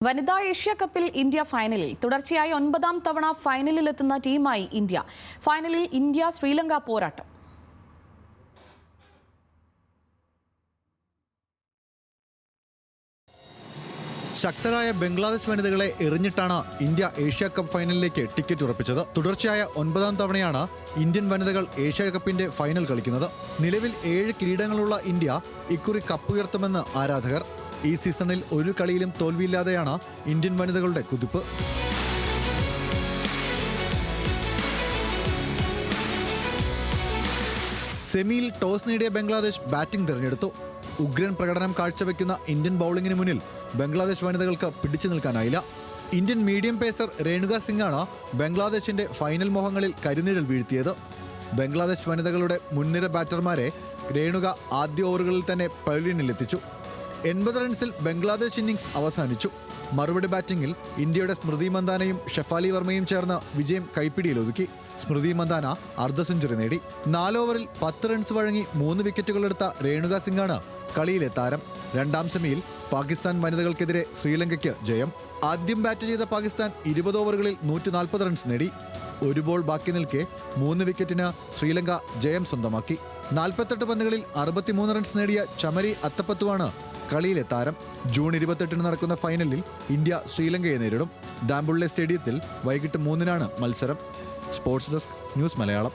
വനിതാ ഏഷ്യ കപ്പിൽ ഇന്ത്യ ഫൈനലിൽ തുടർച്ചയായി 9ാം തവണ ഫൈനലിലെത്തുന്ന ടീമായി ഇന്ത്യ. ഫൈനലിൽ ഇന്ത്യ ശ്രീലങ്ക പോരാട്ടം. ശക്തരായ ബംഗ്ലാദേശ് വനിതകളെ എറിഞ്ഞിട്ടാണ് ഇന്ത്യ ഏഷ്യ കപ്പ് ഫൈനലിലേക്ക് ടിക്കറ്റ് ഉറപ്പിച്ചത്. തുടർച്ചയായ 9ാം തവണയാണ് ഇന്ത്യൻ വനിതകൾ ഏഷ്യ കപ്പിന്റെ ഫൈനൽ കളിക്കുന്നത്. നിലവിൽ 7 കിരീടങ്ങളുള്ള ഇന്ത്യ ഇക്കുറി കപ്പുയർത്തുമെന്ന് ആരാധകർ. ഈ സീസണിൽ ഒരു കളിയിലും തോൽവിയില്ലാതെയാണ് ഇന്ത്യൻ വനിതകളുടെ കുതിപ്പ്. സെമിയിൽ ടോസ് നേടിയ ബംഗ്ലാദേശ് ബാറ്റിംഗ് തിരഞ്ഞെടുത്തു. ഉഗ്രൻ പ്രകടനം കാഴ്ചവെക്കുന്ന ഇന്ത്യൻ ബൗളിംഗിന് മുന്നിൽ ബംഗ്ലാദേശ് വനിതകൾക്ക് പിടിച്ചു നിൽക്കാനായില്ല. ഇന്ത്യൻ മീഡിയം പേസർ രേണുക സിംഗാണ് ബംഗ്ലാദേശിന്റെ ഫൈനൽ മോഹങ്ങളിൽ കരിനിഴൽ വീഴ്ത്തിയത്. ബംഗ്ലാദേശ് വനിതകളുടെ മുൻനിര ബാറ്റർമാരെ രേണുക ആദ്യ ഓവറുകളിൽ തന്നെ പവലിയനിലെത്തിച്ചു. 80 റൺസിൽ ബംഗ്ലാദേശ് ഇന്നിംഗ്സ് അവസാനിച്ചു. മറുപടി ബാറ്റിംഗിൽ ഇന്ത്യയുടെ സ്മൃതി മന്ദാനയും ഷെഫാലി വർമ്മയും ചേർന്ന് വിജയം കൈപ്പിടിയിലൊതുക്കി. സ്മൃതി മന്ദാന അർദ്ധ സെഞ്ചുറി നേടി. 4 ഓവറിൽ 10 റൺസ് വഴങ്ങി 3 വിക്കറ്റുകളെടുത്ത രേണുക സിംഗാണ് കളിയിലെ താരം. 2ാം സെമിയിൽ പാകിസ്ഥാൻ വനിതകൾക്കെതിരെ ശ്രീലങ്കയ്ക്ക് ജയം. ആദ്യം ബാറ്റ് ചെയ്ത പാകിസ്ഥാൻ 20 ഓവറുകളിൽ 140 റൺസ് നേടി. 1 ബോൾ ബാക്കി നിൽക്കെ 3 വിക്കറ്റിന് ശ്രീലങ്ക ജയം സ്വന്തമാക്കി. 48 പന്തുകളിൽ 63 റൺസ് നേടിയ ചമരി അത്തപ്പത്തുവാണ് കളിയിലെ താരം. ജൂൺ 28 നടക്കുന്ന ഫൈനലിൽ ഇന്ത്യ ശ്രീലങ്കയെ നേരിടും. ഡാംബുള്ള സ്റ്റേഡിയത്തിൽ വൈകിട്ട് 3 മത്സരം. Sports desk, news Malayalam.